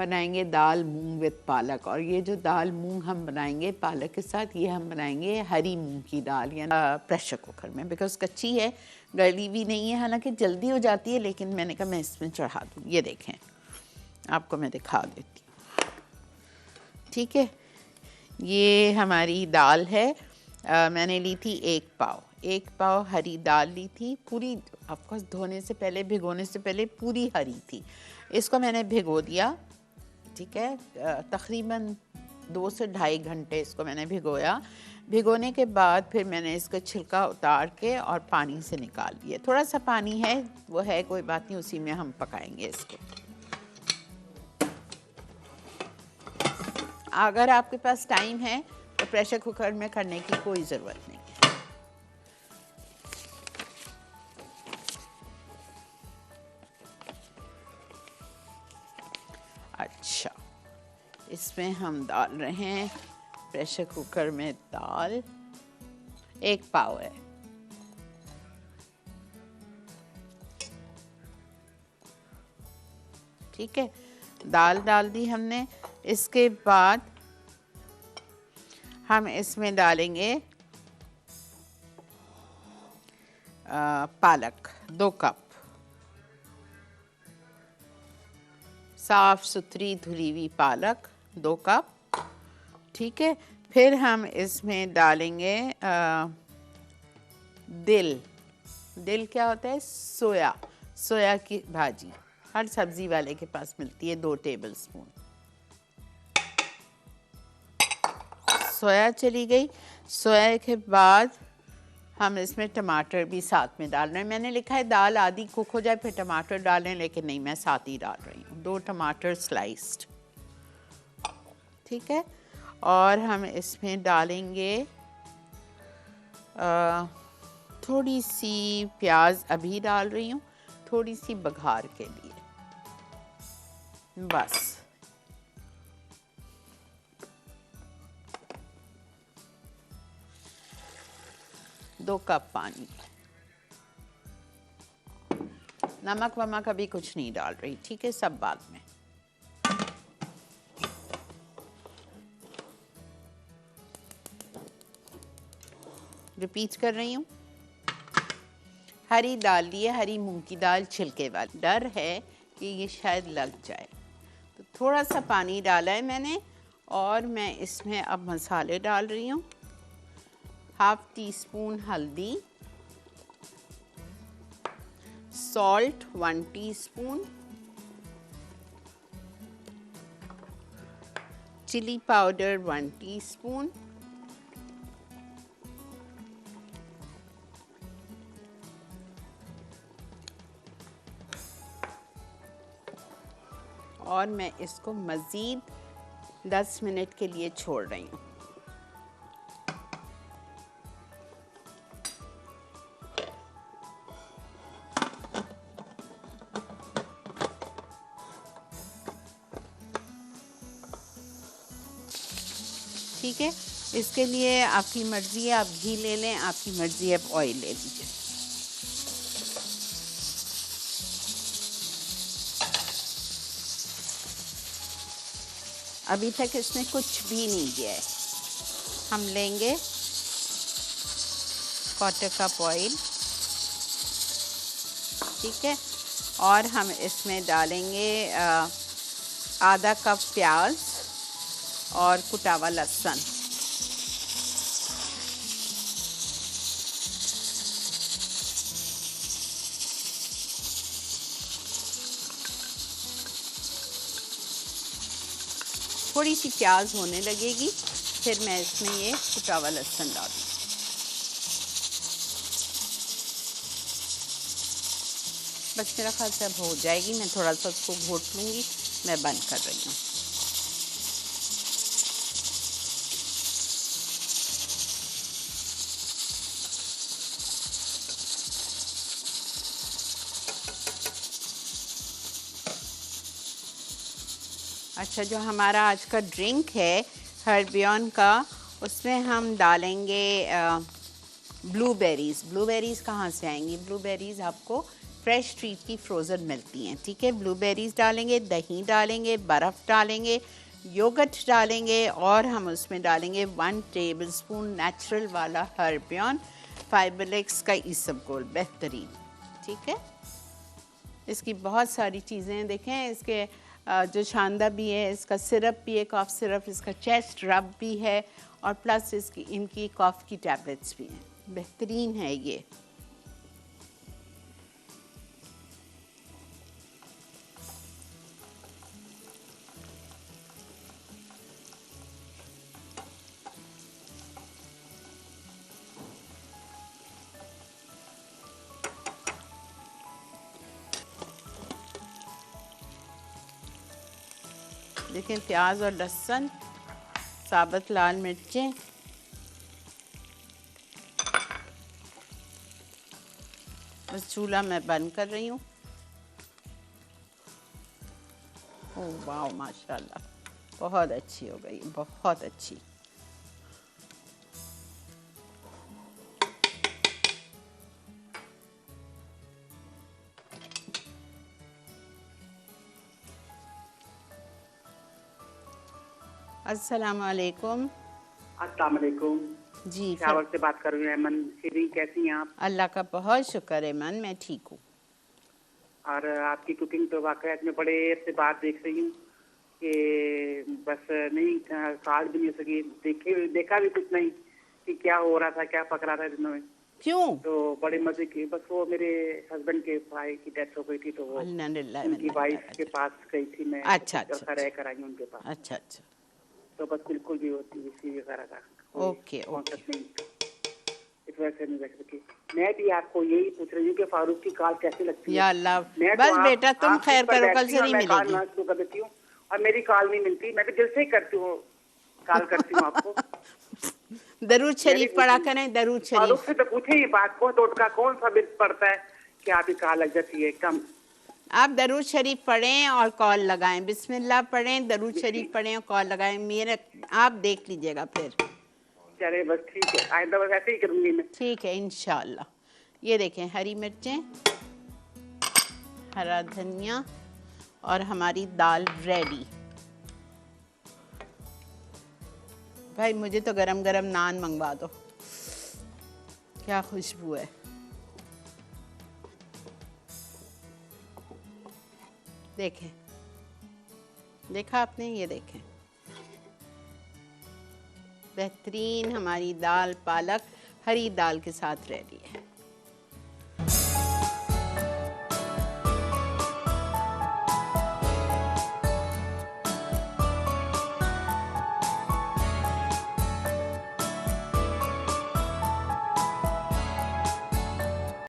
बनाएंगे दाल मूंग विद पालक। और ये जो दाल मूंग हम बनाएंगे पालक के साथ, ये हम बनाएंगे हरी मूंग की दाल या प्रेशर कुकर में, बिकॉज कच्ची है, गली भी नहीं है, हालांकि जल्दी हो जाती है, लेकिन मैंने कहा मैं इसमें चढ़ा दूँ। ये देखें, आपको मैं दिखा देती हूँ। ठीक है, ये हमारी दाल है। मैंने ली थी 1 पाव हरी दाल ली थी, पूरी ऑफकोर्स धोने से पहले, भिगोने से पहले पूरी हरी थी। इसको मैंने भिगो दिया, ठीक है, तकरीबन 2 से ढाई घंटे इसको मैंने भिगोया। भिगोने के बाद फिर मैंने इसका छिलका उतार के और पानी से निकाल लिया। थोड़ा सा पानी है, वो है कोई बात नहीं, उसी में हम पकाएंगे इसको। अगर आपके पास टाइम है तो प्रेशर कुकर में करने की कोई ज़रूरत नहीं है। अच्छा, इसमें हम डाल रहे हैं प्रेशर कुकर में दाल, 1 पाव है। ठीक है, दाल डाल दी हमने। इसके बाद हम इसमें डालेंगे पालक, 2 कप, साफ सुथरी धुली हुई पालक 2 कप। ठीक है, फिर हम इसमें डालेंगे दिल क्या होता है? सोया की भाजी, हर सब्जी वाले के पास मिलती है, 2 टेबल स्पून सोया चली गई। सोया के बाद हम इसमें टमाटर भी साथ में डाल रहे हैं। मैंने लिखा है दाल आधी कुक हो जाए फिर टमाटर डालें, लेकिन नहीं, मैं साथ ही डाल रही हूँ। 2 टमाटर स्लाइस्ड, ठीक है। और हम इसमें डालेंगे थोड़ी सी प्याज, अभी डाल रही हूँ, थोड़ी सी बघार के लिए, बस। दो कप पानी, नमक वमक अभी कुछ नहीं डाल रही, ठीक है, सब बाद में। रिपीट कर रही हूँ, हरी दाल लिए, हरी मूंग की दाल छिलके वाली। डर है कि ये शायद लग जाए, तो थोड़ा सा पानी डाला है मैंने। और मैं इसमें अब मसाले डाल रही हूँ। 1/2 टीस्पून हल्दी, salt 1 teaspoon, chilli powder 1 teaspoon, और मैं इसको मज़ीद 10 मिनट के लिए छोड़ रही हूँ। ठीक है, इसके लिए आपकी मर्ज़ी है, आप घी ले लें, आपकी मर्ज़ी है आप ऑयल ले लीजिए। अभी तक इसमें कुछ भी नहीं दिया है। हम लेंगे 1/4 कप ऑयल, ठीक है, और हम इसमें डालेंगे आधा कप प्याज और कुटा हुआ लहसुन। थोड़ी सी प्याज होने लगेगी, फिर मैं इसमें ये कुटा हुआ लहसुन डालूँगी। बस मेरा ख्याल से अब हो जाएगी, मैं थोड़ा सा उसको घोट लूँगी। मैं बंद कर रही हूँ। अच्छा, जो हमारा आज का ड्रिंक है हर्बियन का, उसमें हम डालेंगे ब्लूबेरीज़। ब्लूबेरीज़ कहाँ से आएंगी? ब्लूबेरीज़ आपको फ्रेश ट्रीट की फ्रोज़न मिलती हैं, ठीक है। ब्लूबेरीज डालेंगे, दही डालेंगे, बर्फ़ डालेंगे, योगर्ट डालेंगे और हम उसमें डालेंगे 1 टेबलस्पून नेचुरल वाला हर्बियन फाइबरलेक्स का इसबगोल, बेहतरीन, ठीक है। इसकी बहुत सारी चीज़ें हैं, देखें इसके जो शानदा भी है, इसका सिरप भी है, कॉफ़ सिरप, इसका चेस्ट रब भी है और प्लस इसकी इनकी कॉफ़ की टैबलेट्स भी हैं, बेहतरीन है ये। देखें प्याज और लहसुन, साबुत लाल मिर्चें, बस चूल्हा मैं बंद कर रही हूँ। ओह वाह माशाल्लाह, बहुत अच्छी हो गई, बहुत अच्छी। अस्सलाम वालेकुम। अस्सलाम वालेकुम जी शावर से बात कर रही हूँ। अमन सीरी, कैसी हैं आप? अल्लाह का बहुत शुक्र है मन, मैं ठीक हूँ। और आपकी कुकिंग तो वाकई में बड़े से बात देख रही हूँ कि बस नहीं काट भी नहीं सकी, देखा भी कुछ नहीं कि क्या हो रहा था, क्या पक रहा था दिनों में। क्यों? तो बड़े मजे की, बस वो मेरे हस्बैंड के भाई की डेथ हो गई थी तो वो उनकी वाइफ के पास गई थी मैं। अच्छा अच्छा रह कर आई उनके पास। अच्छा अच्छा, तो बस बिल्कुल भी होती इसी वगैरह का ओके ओके। नहीं, इस वजह से नहीं रख सकी। मैं भी आपको यही पूछ रही हूँ कि फारूक की कॉल कैसी लगती है? या अल्लाह, मैं बस तो बेटा तुम आप खैर करो, कल से नहीं मैं कॉल मिलेगी। शुरू कर देती हूँ और मेरी कॉल नहीं मिलती। मैं भी दिल से ही करती हूँ, कॉल करती हूँ आपको। दरूद शरीफ पढ़ा करें, दरूद फारूक शरीफ। से तो पूछे ही बात को, तो उसका कौन सा बिल पड़ता है कि आपकी कॉल लग जाती है एकदम। आप दरूद शरीफ पढ़ें और कॉल लगाएं, बिस्मिल्लाह पढ़ें, दरूद शरीफ पढ़ें और कॉल लगाएं, मेरे आप देख लीजिएगा फिर। चले बस ठीक है, आइंदा बस ऐसे ही करूंगी मैं। ठीक है इंशाल्लाह। ये देखें हरी मिर्चें, हरा धनिया और हमारी दाल रेडी। भाई मुझे तो गरम गरम नान मंगवा दो, क्या खुशबू है। देखें, देखा आपने, ये देखें बेहतरीन हमारी दाल पालक हरी दाल के साथ रेडी है।